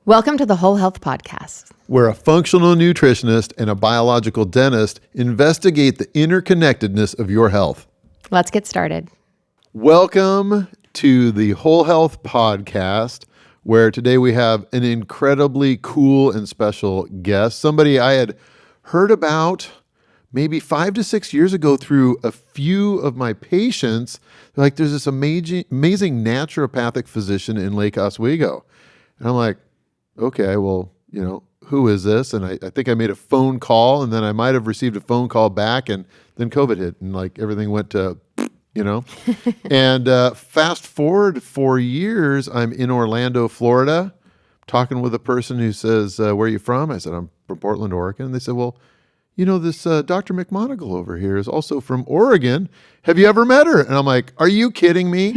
Welcome to the Whole Health Podcast, where a functional nutritionist and a biological dentist investigate the interconnectedness of your health. Let's get started. Welcome to the Whole Health Podcast, where today we have an incredibly cool and special guest, somebody I had heard about maybe 5 to 6 years ago through a few of my patients. Like, there's this amazing naturopathic physician in Lake Oswego. And I'm like, okay, well, who is this? And I think I made a phone call, and then I might have received a phone call back, and then COVID hit, and like everything went to, And fast forward 4 years, I'm in Orlando, Florida, talking with a person who says, where are you from? I said, I'm from Portland, Oregon. And they said, well, this Dr. McMonagle over here is also from Oregon. Have you ever met her? And I'm like, are you kidding me?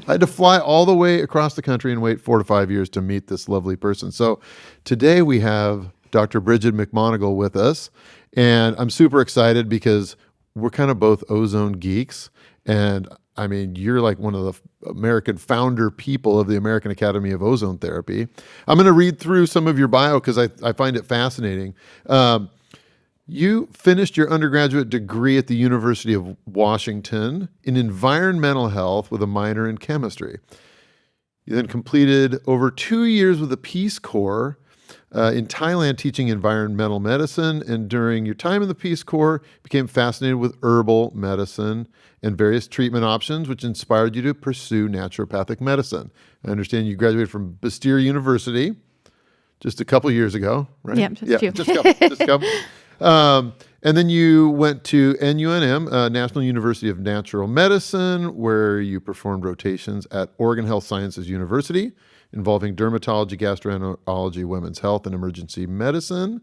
I had to fly all the way across the country and wait 4 to 5 years to meet this lovely person. So today we have Dr. Bridghid McMonagle with us. And I'm super excited because we're kind of both ozone geeks. And I mean, you're like one of the American founder people of the American Academy of Ozone Therapy. I'm going to read through some of your bio because I find it fascinating. You finished your undergraduate degree at the University of Washington in environmental health with a minor in chemistry. You then completed over 2 years with the Peace Corps in Thailand teaching environmental medicine, and during your time in the Peace Corps, became fascinated with herbal medicine and various treatment options, which inspired you to pursue naturopathic medicine. I understand you graduated from Bastyr University just a couple years ago, right? Yeah, just a couple. And then you went to NUNM, National University of Natural Medicine, where you performed rotations at Oregon Health Sciences University, involving dermatology, gastroenterology, women's health, and emergency medicine.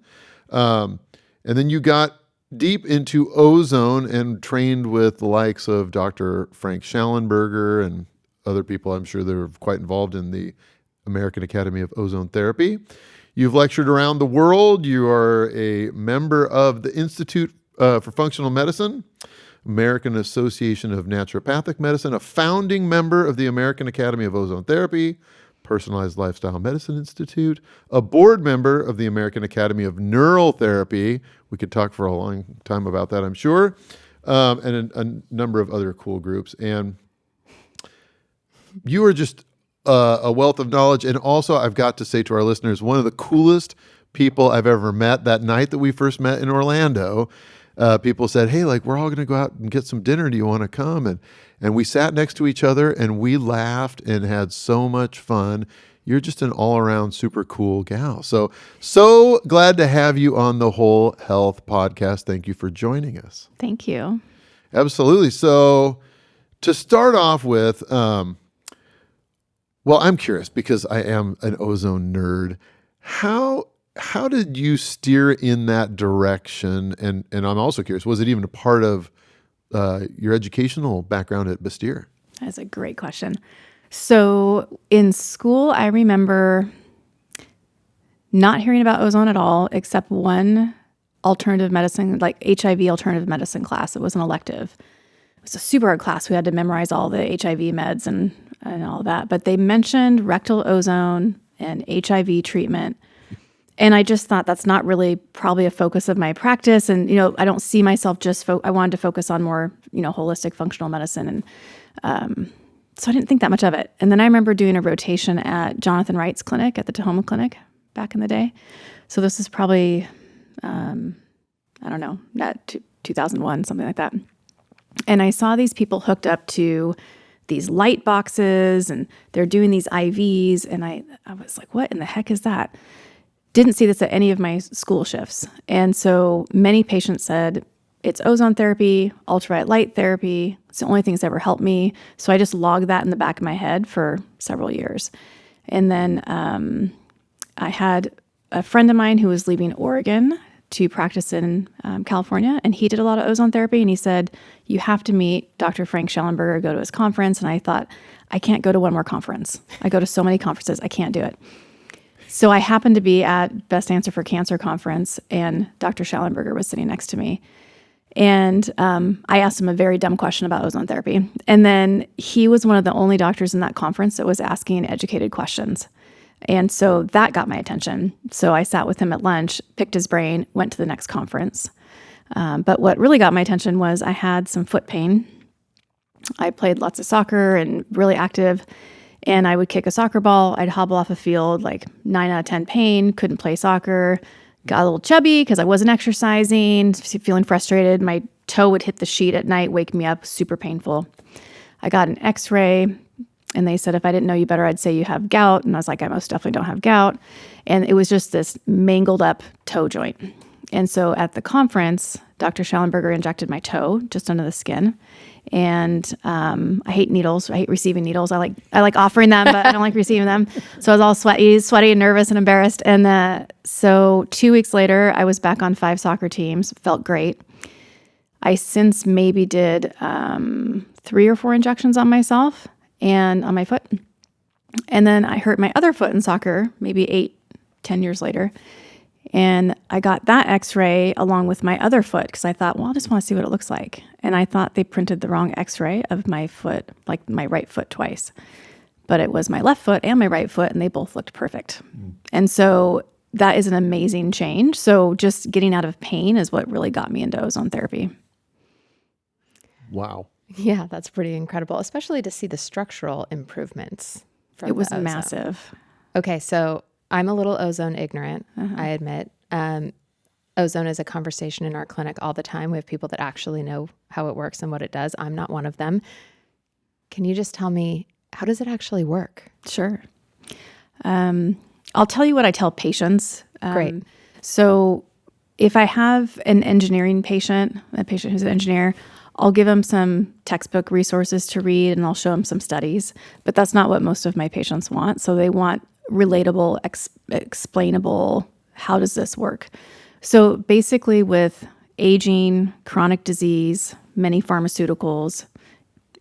And then you got deep into ozone and trained with the likes of Dr. Frank Schallenberger and other people I'm sure that are quite involved in the American Academy of Ozone Therapy. You've lectured around the world. You are a member of the Institute for Functional Medicine, American Association of Naturopathic Medicine, a founding member of the American Academy of Ozone Therapy, Personalized Lifestyle Medicine Institute, a board member of the American Academy of Neural Therapy. We could talk for a long time about that, I'm sure, and a number of other cool groups. And you are just a wealth of knowledge. And also, I've got to say to our listeners, one of the coolest people I've ever met. That night that we first met in Orlando, people said, hey, like, we're all going to go out and get some dinner. Do you want to come? And we sat next to each other and we laughed and had so much fun. You're just an all-around super cool gal. So glad to have you on the Whole Health Podcast. Thank you for joining us. Thank you. Absolutely. So to start off with, well, I'm curious because I am an ozone nerd. How did you steer in that direction? And I'm also curious, was it even a part of your educational background at Bastyr? That's a great question. So in school, I remember not hearing about ozone at all, except one alternative medicine, like HIV alternative medicine class. It was an elective. It was a super hard class. We had to memorize all the HIV meds and all that. But they mentioned rectal ozone and HIV treatment. And I just thought that's not really probably a focus of my practice. And, I don't see myself I wanted to focus on more, holistic functional medicine. And so I didn't think that much of it. And then I remember doing a rotation at Jonathan Wright's clinic at the Tahoma Clinic back in the day. So this is probably, I don't know, 2001, something like that. And I saw these people hooked up to these light boxes and they're doing these IVs. And I was like, what in the heck is that? Didn't see this at any of my school shifts. And so many patients said, it's ozone therapy, ultraviolet light therapy. It's the only thing that's ever helped me. So I just logged that in the back of my head for several years. And then I had a friend of mine who was leaving Oregon to practice in California, and he did a lot of ozone therapy, and he said, you have to meet Dr. Frank Schallenberger, go to his conference. And I thought, I can't go to one more conference. I go to so many conferences, I can't do it. So I happened to be at Best Answer for Cancer conference, and Dr. Schallenberger was sitting next to me. And I asked him a very dumb question about ozone therapy. And then he was one of the only doctors in that conference that was asking educated questions. And so that got my attention. So I sat with him at lunch, picked his brain, went to the next conference. But what really got my attention was I had some foot pain. I played lots of soccer and really active. And I would kick a soccer ball. I'd hobble off a field, like 9 out of 10 pain, couldn't play soccer, got a little chubby because I wasn't exercising, feeling frustrated. My toe would hit the sheet at night, wake me up, super painful. I got an x-ray and they said, if I didn't know you better, I'd say you have gout. And I was like, I most definitely don't have gout. And it was just this mangled up toe joint. And so at the conference, Dr. Schallenberger injected my toe just under the skin. And I hate needles. I hate receiving needles. I like offering them, but I don't like receiving them. So I was all sweaty and nervous and embarrassed. And so 2 weeks later, I was back on 5 soccer teams. Felt great. I since maybe did 3 or 4 injections on myself and on my foot. And then I hurt my other foot in soccer, maybe 8-10 years later. And I got that x-ray along with my other foot because I thought, well, I just want to see what it looks like. And I thought they printed the wrong x-ray of my foot, like my right foot twice. But it was my left foot and my right foot, and they both looked perfect. And so that is an amazing change. So just getting out of pain is what really got me into ozone therapy. Wow. Yeah, that's pretty incredible, especially to see the structural improvements from It was the ozone. massive. Okay, so I'm a little ozone ignorant, I admit. Ozone is a conversation in our clinic all the time. We have people that actually know how it works and what it does. I'm not one of them. Can you just tell me, how does it actually work? Sure. I'll tell you what I tell patients. Great. So if I have an engineering patient, a patient who's an engineer, I'll give them some textbook resources to read and I'll show them some studies. But that's not what most of my patients want. So they want relatable, explainable, how does this work? So basically with aging, chronic disease, many pharmaceuticals,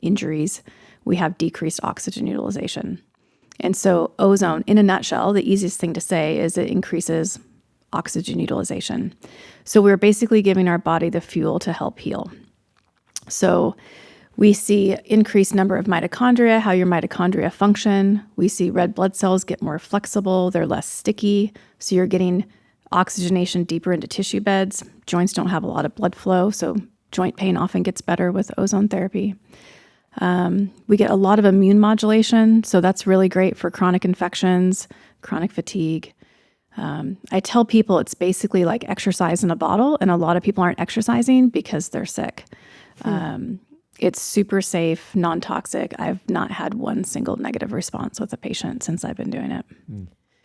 injuries, we have decreased oxygen utilization. And so ozone, in a nutshell, the easiest thing to say is it increases oxygen utilization. So we're basically giving our body the fuel to help heal. So we see increased number of mitochondria, how your mitochondria function. We see red blood cells get more flexible. They're less sticky. So you're getting oxygenation deeper into tissue beds. Joints don't have a lot of blood flow. So joint pain often gets better with ozone therapy. We get a lot of immune modulation. So that's really great for chronic infections, chronic fatigue. I tell people it's basically like exercise in a bottle. And a lot of people aren't exercising because they're sick. It's super safe, non-toxic. I've not had one single negative response with a patient since I've been doing it.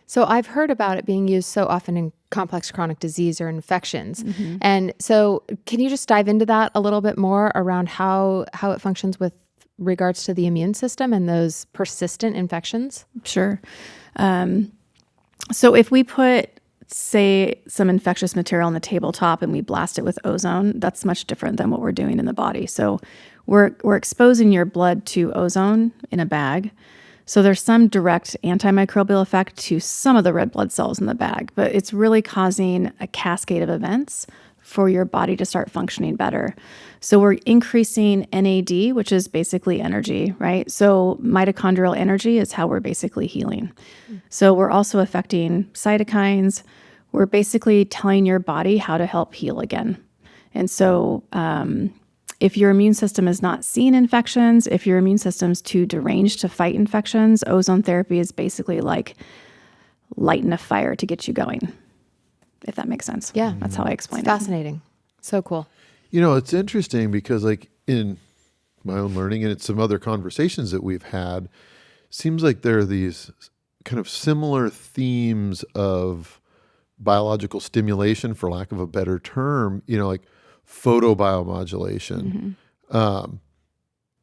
So I've heard about it being used so often in complex chronic disease or infections. And so can you just dive into that a little bit more around how it functions with regards to the immune system and those persistent infections? Sure. So if we put, say, some infectious material on the tabletop and we blast it with ozone, that's much different than what we're doing in the body. So we're exposing your blood to ozone in a bag. So there's some direct antimicrobial effect to some of the red blood cells in the bag, but it's really causing a cascade of events for your body to start functioning better. So we're increasing NAD, which is basically energy, right? So mitochondrial energy is how we're basically healing. So we're also affecting cytokines. We're basically telling your body how to help heal again. And so if your immune system is not seeing infections, if your immune system's too deranged to fight infections, ozone therapy is basically like lighting a fire to get you going, if that makes sense. Yeah. That's how I explain It's it. fascinating. So cool. You know, it's interesting because like in my own learning and it's some other conversations that we've had, seems like there are these kind of similar themes of biological stimulation, for lack of a better term, you know, like photobiomodulation. I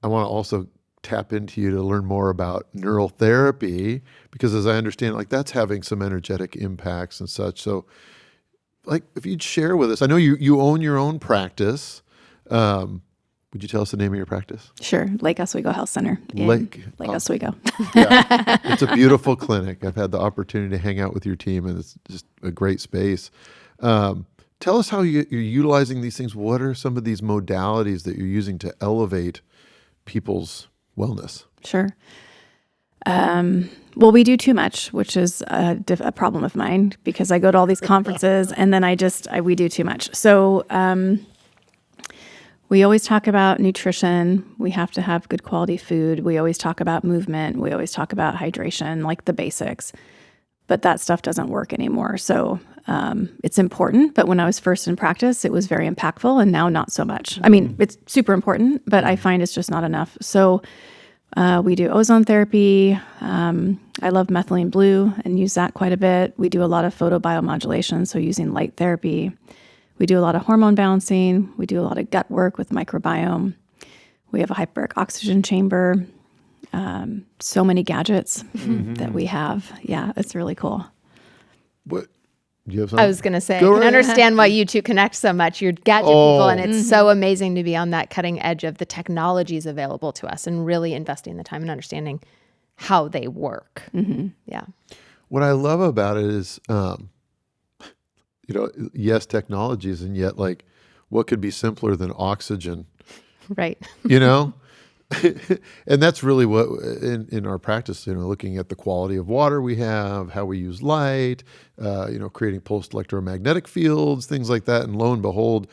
want to also tap into you to learn more about neural therapy because as I understand, like that's having some energetic impacts and such. So like if you'd share with us, I know you own your own practice. Would you tell us the name of your practice? Sure. Lake Oswego Health Center. Lake Oswego. Yeah. It's a beautiful clinic. I've had the opportunity to hang out with your team and it's just a great space. Tell us how you're utilizing these things. What are some of these modalities that you're using to elevate people's wellness? Sure. Well, we do too much, which is a problem of mine because I go to all these conferences and then we do too much. So we always talk about nutrition. We have to have good quality food. We always talk about movement. We always talk about hydration, like the basics. But that stuff doesn't work anymore. So it's important. But when I was first in practice, it was very impactful, and now not so much. I mean, it's super important, but I find it's just not enough. So we do ozone therapy. I love methylene blue and use that quite a bit. We do a lot of photobiomodulation, so using light therapy. We do a lot of hormone balancing. We do a lot of gut work with microbiome. We have a hyperbaric oxygen chamber. So many gadgets that we have. Yeah, it's really cool. What? Do you have something? I was going to say, I can understand why you two connect so much. You're gadget people, and it's so amazing to be on that cutting edge of the technologies available to us and really investing the time and understanding how they work. Yeah. What I love about it is, yes, technologies, and yet, like, what could be simpler than oxygen? Right. And that's really what in our practice, looking at the quality of water we have, how we use light, creating pulsed electromagnetic fields, things like that. And lo and behold,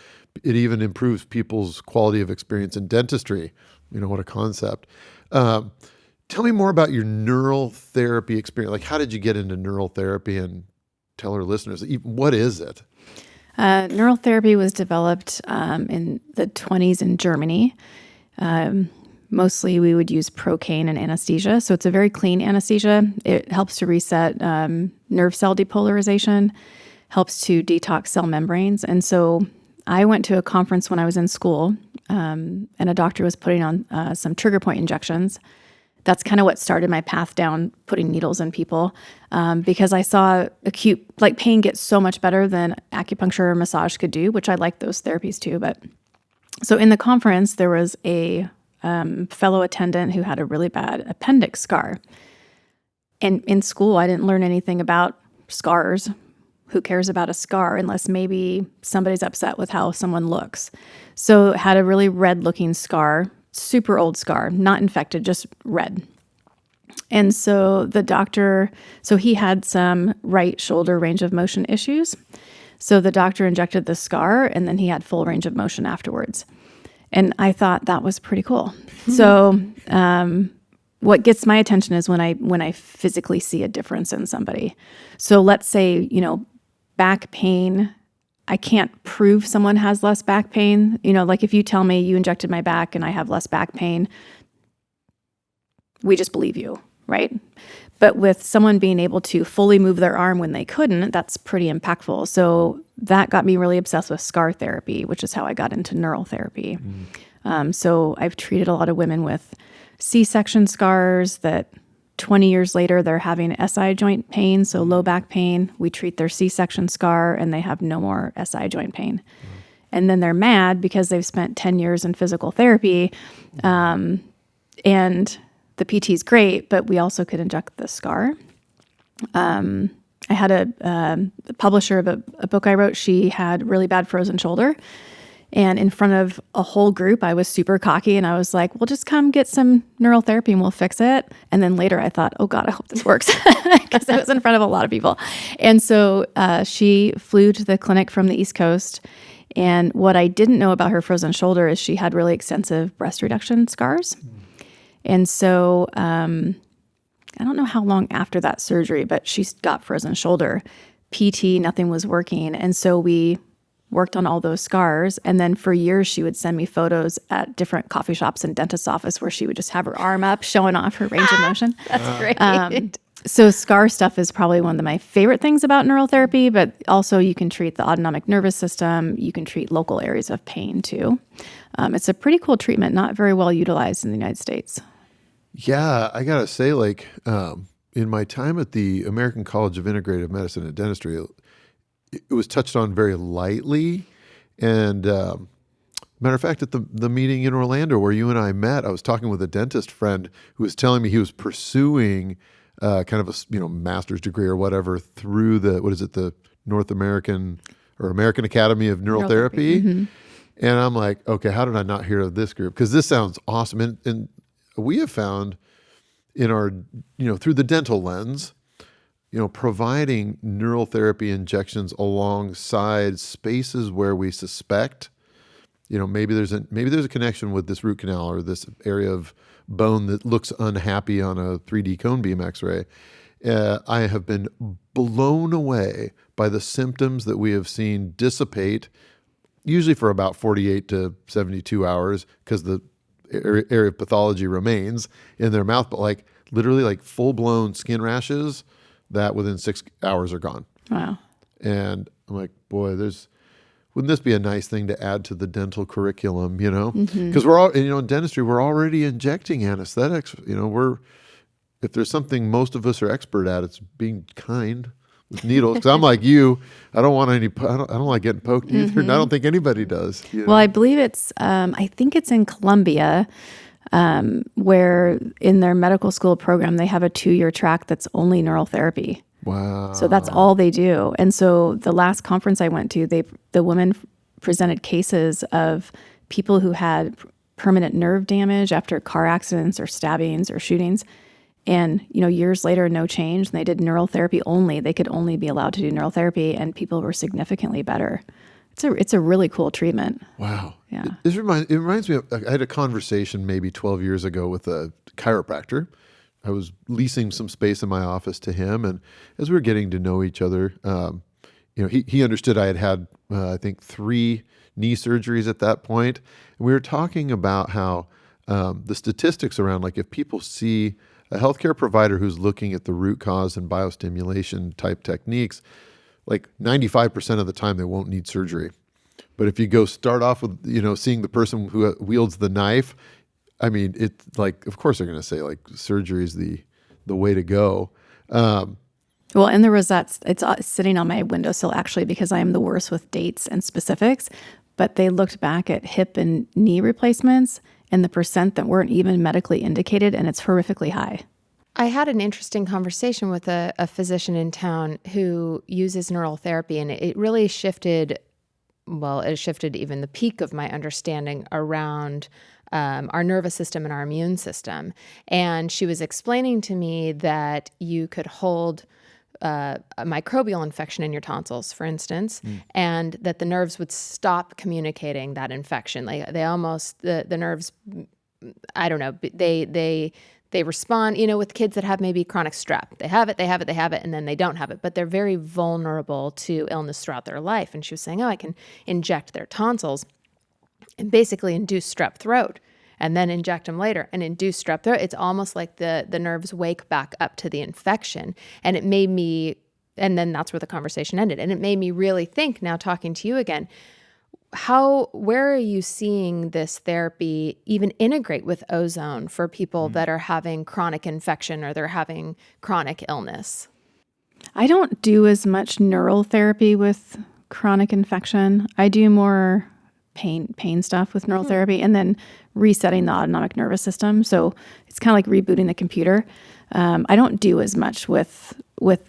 it even improves people's quality of experience in dentistry. What a concept. Tell me more about your neural therapy experience. Like, how did you get into neural therapy, and tell our listeners, what is it? Neural therapy was developed in the 1920s in Germany. Mostly we would use procaine and anesthesia. So it's a very clean anesthesia. It helps to reset nerve cell depolarization, helps to detox cell membranes. And so I went to a conference when I was in school, and a doctor was putting on some trigger point injections. That's kind of what started my path down putting needles in people, because I saw acute, like, pain get so much better than acupuncture or massage could do, which I like those therapies too. But so in the conference, there was a fellow attendant who had a really bad appendix scar. And in school, I didn't learn anything about scars. Who cares about a scar unless maybe somebody's upset with how someone looks? So it had a really red-looking scar, super old scar, not infected, just red. And so the doctor, he had some right shoulder range of motion issues. So the doctor injected the scar, and then he had full range of motion afterwards. And I thought that was pretty cool. So what gets my attention is when I physically see a difference in somebody. So let's say, back pain, I can't prove someone has less back pain. Like if you tell me you injected my back and I have less back pain, we just believe you, right? But with someone being able to fully move their arm when they couldn't, that's pretty impactful. So that got me really obsessed with scar therapy, which is how I got into neural therapy. So I've treated a lot of women with C-section scars that 20 years later, they're having SI joint pain, so low back pain. We treat their C-section scar and they have no more SI joint pain. And then they're mad because they've spent 10 years in physical therapy, and the PT is great, but we also could inject the scar. I had a publisher of a book I wrote. She had really bad frozen shoulder. And in front of a whole group, I was super cocky and I was like, well, just come get some neural therapy and we'll fix it. And then later I thought, oh God, I hope this works, because I was in front of a lot of people. And so she flew to the clinic from the East Coast. And what I didn't know about her frozen shoulder is she had really extensive breast reduction scars. And so I don't know how long after that surgery, but she got frozen shoulder. PT, nothing was working. And so we worked on all those scars. And then for years, she would send me photos at different coffee shops and dentist's office where she would just have her arm up, showing off her range of motion. That's great. So scar stuff is probably one of my favorite things about neural therapy, but also you can treat the autonomic nervous system. You can treat local areas of pain too. It's a pretty cool treatment, not very well utilized in the United States. Yeah, I got to say, like, in my time at the American College of Integrative Medicine and Dentistry, it was touched on very lightly. And matter of fact, at the meeting in Orlando where you and I met, I was talking with a dentist friend who was telling me he was pursuing kind of a master's degree or whatever through the North American or American Academy of Neural Therapy. Mm-hmm. And I'm like, okay, how did I not hear of this group? Because this sounds awesome. And we have found in our, through the dental lens, providing neural therapy injections alongside spaces where we suspect, maybe there's a connection with this root canal or this area of bone that looks unhappy on a 3D cone beam X-ray. I have been blown away by the symptoms that we have seen dissipate, usually for about 48 to 72 hours, because the area of pathology remains in their mouth, but literally full-blown skin rashes that within 6 hours are gone. Wow. And I'm like, boy, wouldn't this be a nice thing to add to the dental curriculum, Because we're all, in dentistry, we're already injecting anesthetics. If there's something most of us are expert at, it's being kind with needles. Because I'm like you, I don't like getting poked either, and I don't think anybody does. Well, I believe I think it's in Columbia, where in their medical school program, they have a 2-year track that's only neural therapy. Wow. So that's all they do. And so the last conference I went to, the women presented cases of people who had permanent nerve damage after car accidents or stabbings or shootings. And, years later, no change. And they did neural therapy only. They could only be allowed to do neural therapy, and people were significantly better. It's a really cool treatment. Wow. Yeah. It reminds me of, I had a conversation maybe 12 years ago with a chiropractor. I was leasing some space in my office to him, and as we were getting to know each other, he understood I had I think 3 knee surgeries at that point. And we were talking about how the statistics around, if people see a healthcare provider who's looking at the root cause and biostimulation type techniques, 95% of the time they won't need surgery. But if you go start off with, seeing the person who wields the knife, I mean, it's of course they're going to say surgery is the way to go. Well, in the Rosettes, it's sitting on my windowsill actually, because I am the worst with dates and specifics. But they looked back at hip and knee replacements and the percent that weren't even medically indicated, and it's horrifically high. I had an interesting conversation with a physician in town who uses neural therapy, and it really shifted even the peak of my understanding around our nervous system and our immune system. And she was explaining to me that you could hold a microbial infection in your tonsils, for instance, and that the nerves would stop communicating that infection. The nerves, I don't know, they respond, with kids that have maybe chronic strep. They have it, and then they don't have it, but they're very vulnerable to illness throughout their life. And she was saying, I can inject their tonsils and basically induce strep throat, and then inject them later and induce strep throat. It's almost like the nerves wake back up to the infection. And it made me, and then that's where the conversation ended. And it made me really think, now talking to you again, where are you seeing this therapy even integrate with ozone for people that are having chronic infection or they're having chronic illness? I don't do as much neural therapy with chronic infection. I do more pain stuff with neural therapy, and then resetting the autonomic nervous system. So it's kind of like rebooting the computer. I don't do as much with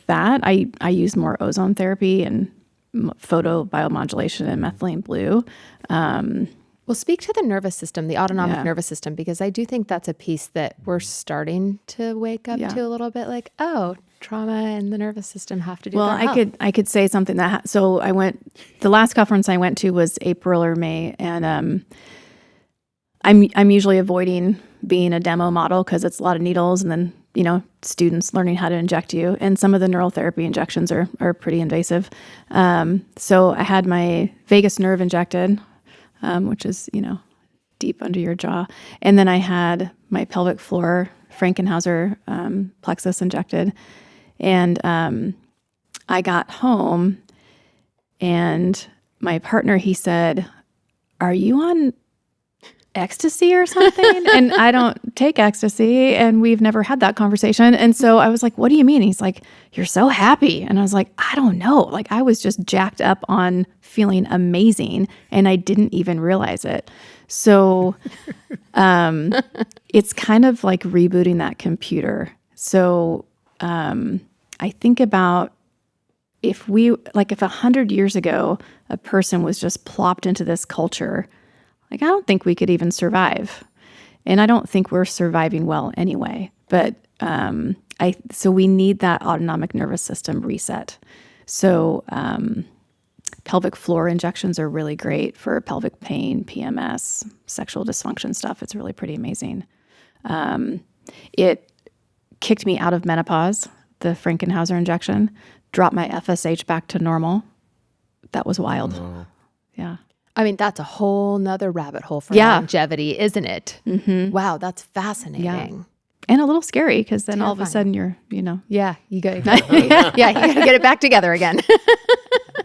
that. I use more ozone therapy and photobiomodulation and methylene blue. Well, speak to the nervous system, the autonomic nervous system, because I do think that's a piece that we're starting to wake up to a little bit. Trauma and the nervous system have to do. Well, I could say something that. So the last conference I went to was April or May, and I'm usually avoiding being a demo model because it's a lot of needles, and then students learning how to inject you, and some of the neural therapy injections are pretty invasive. So I had my vagus nerve injected, which is deep under your jaw, and then I had my pelvic floor Frankenhauser plexus injected. And I got home, and my partner, he said, "Are you on ecstasy or something?" And I don't take ecstasy, and we've never had that conversation. And so I was like, "What do you mean?" He's like, "You're so happy." And I was like, "I don't know. I was just jacked up on feeling amazing, and I didn't even realize it." So it's kind of like rebooting that computer. So I think about if 100 years ago, a person was just plopped into this culture, I don't think we could even survive. And I don't think we're surviving well anyway. But So we need that autonomic nervous system reset. So pelvic floor injections are really great for pelvic pain, PMS, sexual dysfunction stuff. It's really pretty amazing. It kicked me out of menopause, the Frankenhauser injection, dropped my FSH back to normal. That was wild. Wow. Yeah. I mean, that's a whole nother rabbit hole for Yeah. longevity, isn't it? Mm-hmm. Wow, that's fascinating. Yeah. And a little scary because then all of a Terrifying. sudden you're, Yeah, you got you got to get it back together again.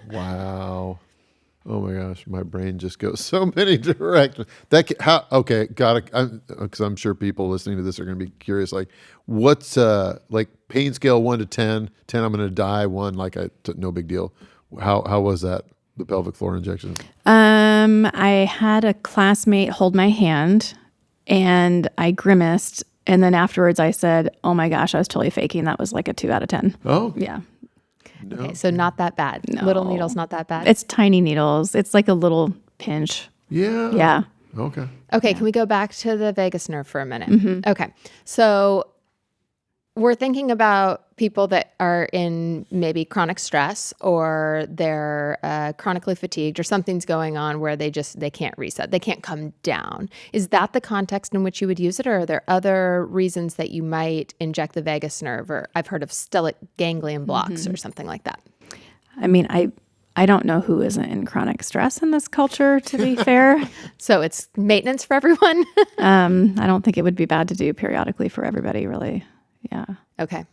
Wow. Oh my gosh, my brain just goes so many directions. Okay, got it. Because I'm sure people listening to this are going to be curious. Like, what's like pain scale 1 to 10? 10, I'm going to die. 1, like no big deal. How was that? The pelvic floor injection? I had a classmate hold my hand and I grimaced. And then afterwards I said, oh my gosh, I was totally faking. That was like a 2 out of 10. Oh, Yeah. no. Okay, so not that bad. No. Little needles, not that bad. It's tiny needles. It's like a little pinch. Yeah. Yeah. Okay. Okay, can we go back to the vagus nerve for a minute? Okay, so we're thinking about people that are in maybe chronic stress or they're chronically fatigued or something's going on where they can't reset. They can't come down. Is that the context in which you would use it, or are there other reasons that you might inject the vagus nerve? Or I've heard of stellate ganglion blocks or something like that. I mean, I don't know who isn't in chronic stress in this culture, to be fair. So it's maintenance for everyone? I don't think it would be bad to do periodically for everybody, really. Yeah. Okay.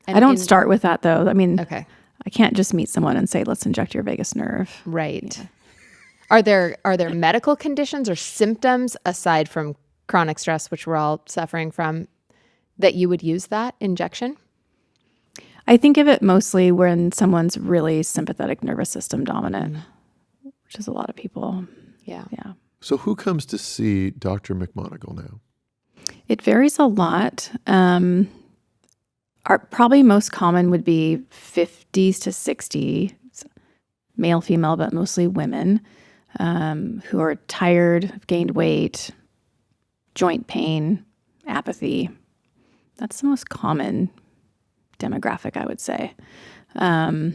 I don't start with that, though. I mean, Okay. I can't just meet someone and say, let's inject your vagus nerve. Right. Yeah. Are there medical conditions or symptoms aside from chronic stress, which we're all suffering from, that you would use that injection? I think of it mostly when someone's really sympathetic nervous system dominant, which is a lot of people. Yeah. Yeah. So who comes to see Dr. McMonagle now? It varies a lot. Probably most common would be 50s to 60s, male, female, but mostly women, who are tired, have gained weight, joint pain, apathy. That's the most common demographic, I would say. And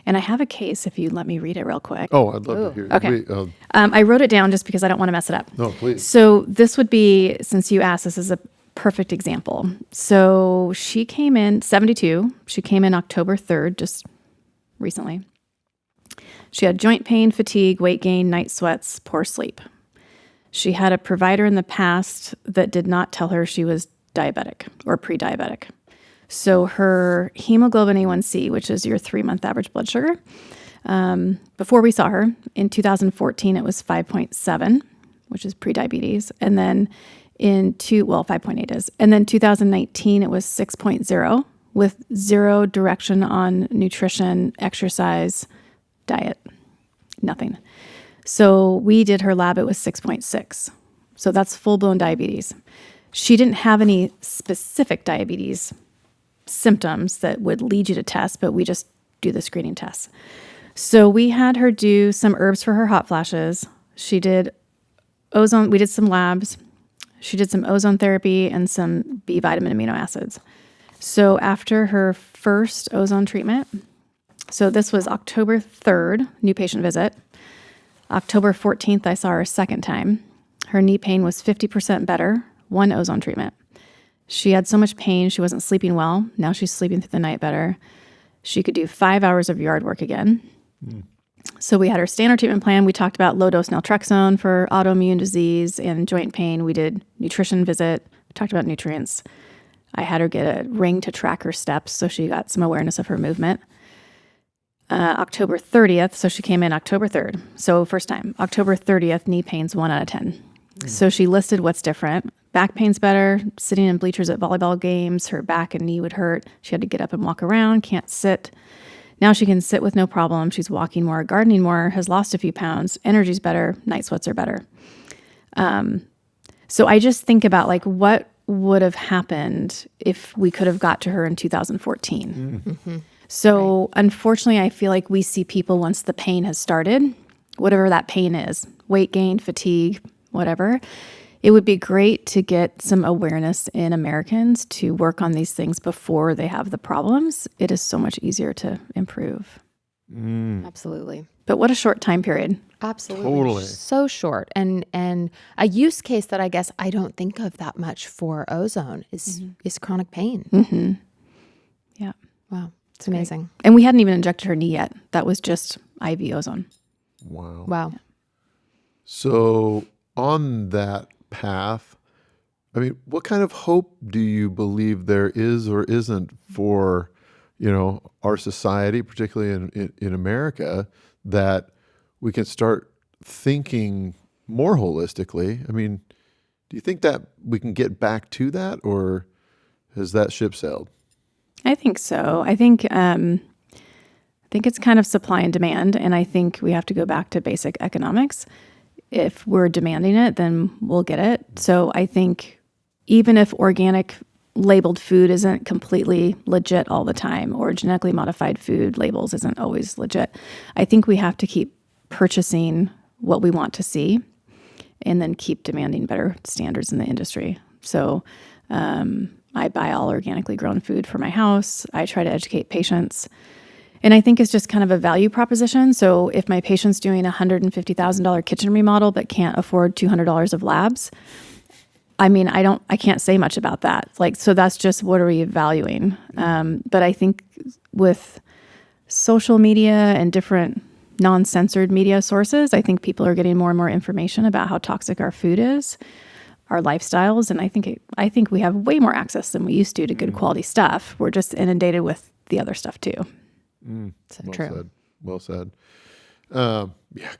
I have a case, if you let me read it real quick. Oh, I'd love to hear it. Okay. I wrote it down just because I don't want to mess it up. No, please. So this would be, since you asked, this is a perfect example. So she came in 72. She came in October 3rd, just recently. She had joint pain, fatigue, weight gain, night sweats, poor sleep. She had a provider in the past that did not tell her she was diabetic or pre-diabetic. So her hemoglobin A1C, which is your 3-month average blood sugar, before we saw her in 2014, it was 5.7, which is pre-diabetes. And then 5.8 is. And then 2019, it was 6.0 with 0 direction on nutrition, exercise, diet, nothing. So we did her lab, it was 6.6. So that's full-blown diabetes. She didn't have any specific diabetes symptoms that would lead you to test, but we just do the screening tests. So we had her do some herbs for her hot flashes. She did ozone, we did some labs. She did some ozone therapy and some B vitamin amino acids. So after her first ozone treatment, so this was October 3rd, new patient visit. October 14th, I saw her a second time. Her knee pain was 50% better, 1 ozone treatment. She had so much pain, she wasn't sleeping well. Now she's sleeping through the night better. She could do 5 hours of yard work again. So we had her standard treatment plan. We talked about low-dose naltrexone for autoimmune disease and joint pain. We did nutrition visit. We talked about nutrients. I had her get a ring to track her steps, so she got some awareness of her movement. October 30th, so she came in October 3rd. So first time. October 30th, knee pain's 1 out of 10. So she listed what's different. Back pain's better. Sitting in bleachers at volleyball games, her back and knee would hurt. She had to get up and walk around, can't sit. Now she can sit with no problem. She's walking more, gardening more, has lost a few pounds. Energy's better. Night sweats are better. So I just think about like what would have happened if we could have got to her in 2014. Mm-hmm. So unfortunately, I feel like we see people once the pain has started, whatever that pain is, weight gain, fatigue, whatever. it would be great to get some awareness in Americans to work on these things before they have the problems. It is so much easier to improve. Absolutely. But what a short time period. Absolutely. Totally. So short. And a use case that I guess I don't think of that much for ozone is chronic pain. Mm-hmm. Yeah. Wow. It's amazing. And we hadn't even injected her knee yet. That was just IV ozone. Wow. Wow. So on that path, I mean, what kind of hope do you believe there is or isn't for, our society, particularly in America, that we can start thinking more holistically? I mean, do you think that we can get back to that, or has that ship sailed? I think so. I think it's kind of supply and demand, and I think we have to go back to basic economics. If we're demanding it, then we'll get it. So I think even if organic labeled food isn't completely legit all the time, or genetically modified food labels isn't always legit, I think we have to keep purchasing what we want to see and then keep demanding better standards in the industry. So I buy all organically grown food for my house. I try to educate patients. And I think it's just kind of a value proposition. So if my patient's doing a $150,000 kitchen remodel but can't afford $200 of labs, I mean, I can't say much about that. So that's just, what are we valuing? But I think with social media and different non-censored media sources, I think people are getting more and more information about how toxic our food is, our lifestyles. And I think we have way more access than we used to good quality stuff. We're just inundated with the other stuff too. So true. Well said. Yeah,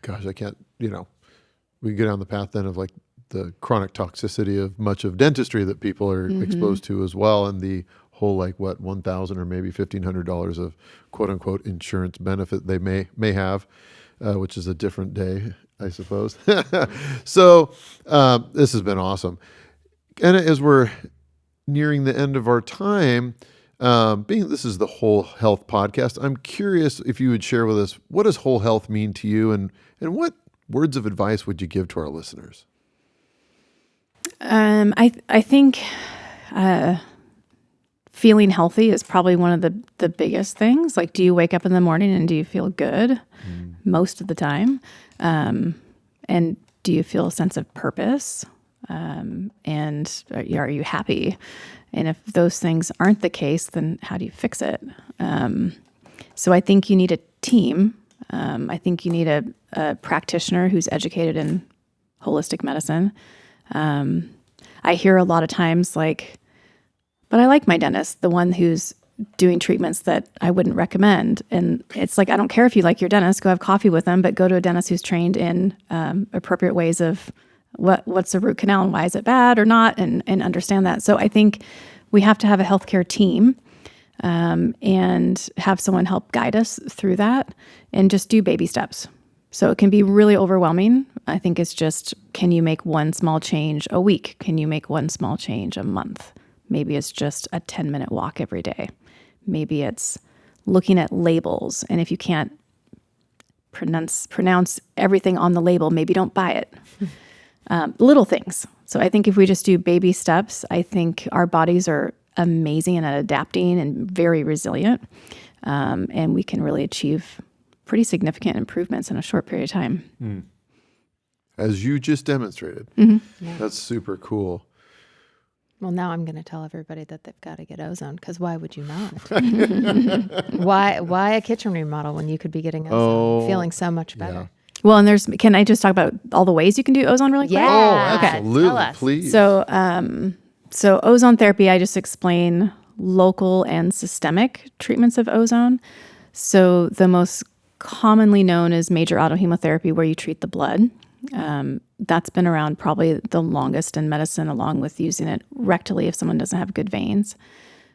gosh, I can't, we can go down the path then of like the chronic toxicity of much of dentistry that people are exposed to as well. And the whole, $1,000 or maybe $1,500 of quote unquote insurance benefit they may have, which is a different day, I suppose. So this has been awesome. And as we're nearing the end of our time, being this is the Whole Health podcast, I'm curious if you would share with us, what does whole health mean to you, and what words of advice would you give to our listeners? I think feeling healthy is probably one of the biggest things. Do you wake up in the morning and do you feel good most of the time? And do you feel a sense of purpose? And are you happy? And if those things aren't the case, then how do you fix it? So I think you need a team. I think you need a practitioner who's educated in holistic medicine. I hear a lot of times but I like my dentist, the one who's doing treatments that I wouldn't recommend. And it's I don't care if you like your dentist, go have coffee with them, but go to a dentist who's trained in appropriate ways of what's a root canal and why is it bad or not, and understand that. So I think we have to have a healthcare team and have someone help guide us through that, and just do baby steps. So it can be really overwhelming. I think it's just, can you make one small change a week? Can you make one small change a month? Maybe it's just a 10-minute walk every day. Maybe it's looking at labels. And if you can't pronounce everything on the label, maybe don't buy it. Little things. So I think if we just do baby steps, I think our bodies are amazing and at adapting and very resilient. And we can really achieve pretty significant improvements in a short period of time. As you just demonstrated. Yeah. That's super cool. Well, now I'm going to tell everybody that they've got to get ozone, because why would you not? Why a kitchen remodel when you could be getting ozone, feeling so much better? Yeah. Well, and can I just talk about all the ways you can do ozone really quick? Yeah. Oh, absolutely. Tell us. Please. So ozone therapy, I just explain local and systemic treatments of ozone. So the most commonly known is major autohemotherapy, where you treat the blood. That's been around probably the longest in medicine, along with using it rectally if someone doesn't have good veins.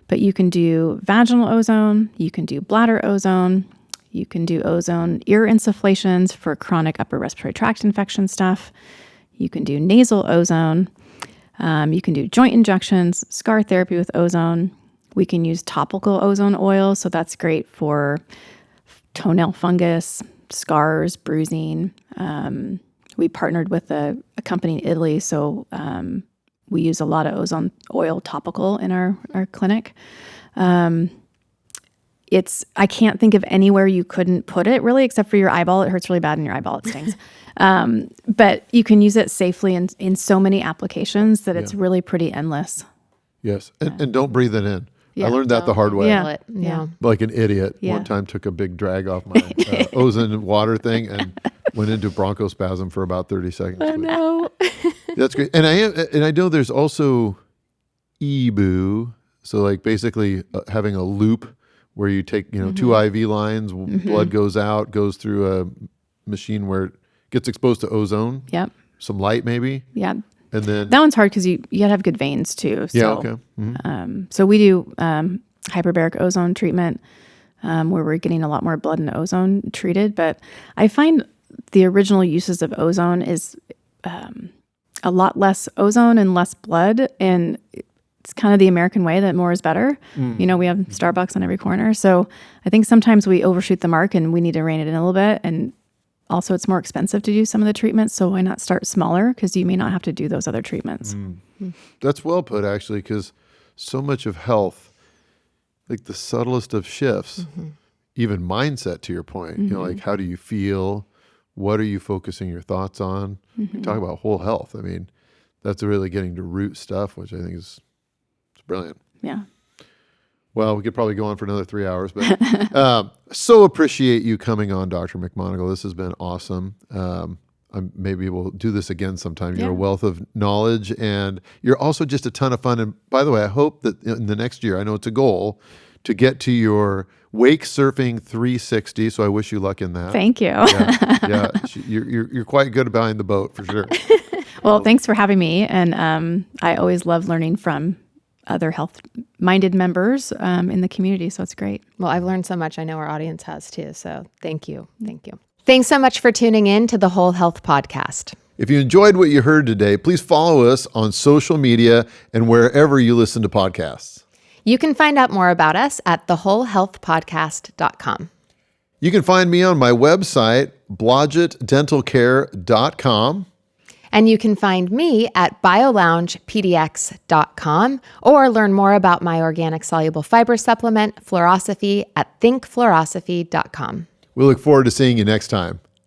But you can do vaginal ozone, you can do bladder ozone, you can do ozone ear insufflations for chronic upper respiratory tract infection stuff. You can do nasal ozone. You can do joint injections, scar therapy with ozone. We can use topical ozone oil, so that's great for toenail fungus, scars, bruising. we partnered with a company in Italy, so we use a lot of ozone oil topical in our clinic. I can't think of anywhere you couldn't put it really, except for your eyeball. It hurts really bad in your eyeball. It stings. But you can use it safely in so many applications that it's really pretty endless. Yes. And don't breathe it in. Yeah. I learned that the hard way. Yeah. Like an idiot. Yeah. One time took a big drag off my ozone water thing and went into bronchospasm for about 30 seconds. Oh, no. That's great. And I know there's also EBOO. So like basically having a loop where you take, two IV lines, blood goes out, goes through a machine where it gets exposed to ozone. Yep. Some light maybe. Yeah. And then that one's hard because you gotta have good veins too. So, yeah. Okay. Mm-hmm. So we do hyperbaric ozone treatment where we're getting a lot more blood and ozone treated. But I find the original uses of ozone is a lot less ozone and less blood, and it's kind of the American way that more is better. We have Starbucks on every corner, so I think sometimes we overshoot the mark and we need to rein it in a little bit. And also, it's more expensive to do some of the treatments, so why not start smaller? Because you may not have to do those other treatments. That's well put, actually, because so much of health, like the subtlest of shifts, even mindset, to your point, like how do you feel? What are you focusing your thoughts on? You talk about whole health. I mean, that's really getting to root stuff, which I think is brilliant. Yeah. Well, we could probably go on for another 3 hours, but so appreciate you coming on, Dr. McMonagle. This has been awesome. Maybe we'll do this again sometime. You're a wealth of knowledge, and you're also just a ton of fun. And by the way, I hope that in the next year, I know it's a goal, to get to your wake surfing 360. So I wish you luck in that. Thank you. Yeah. You're quite good behind the boat for sure. Well, thanks for having me. And I always love learning from other health-minded members in the community, so it's great. Well, I've learned so much. I know our audience has too, so thank you. Thank you. Thanks so much for tuning in to the Whole Health Podcast. If you enjoyed what you heard today, please follow us on social media and wherever you listen to podcasts. You can find out more about us at thewholehealthpodcast.com. You can find me on my website, blodgettdentalcare.com. And you can find me at bioloungepdx.com or learn more about my organic soluble fiber supplement, Fluorosophy, at thinkfluorosophy.com. We look forward to seeing you next time.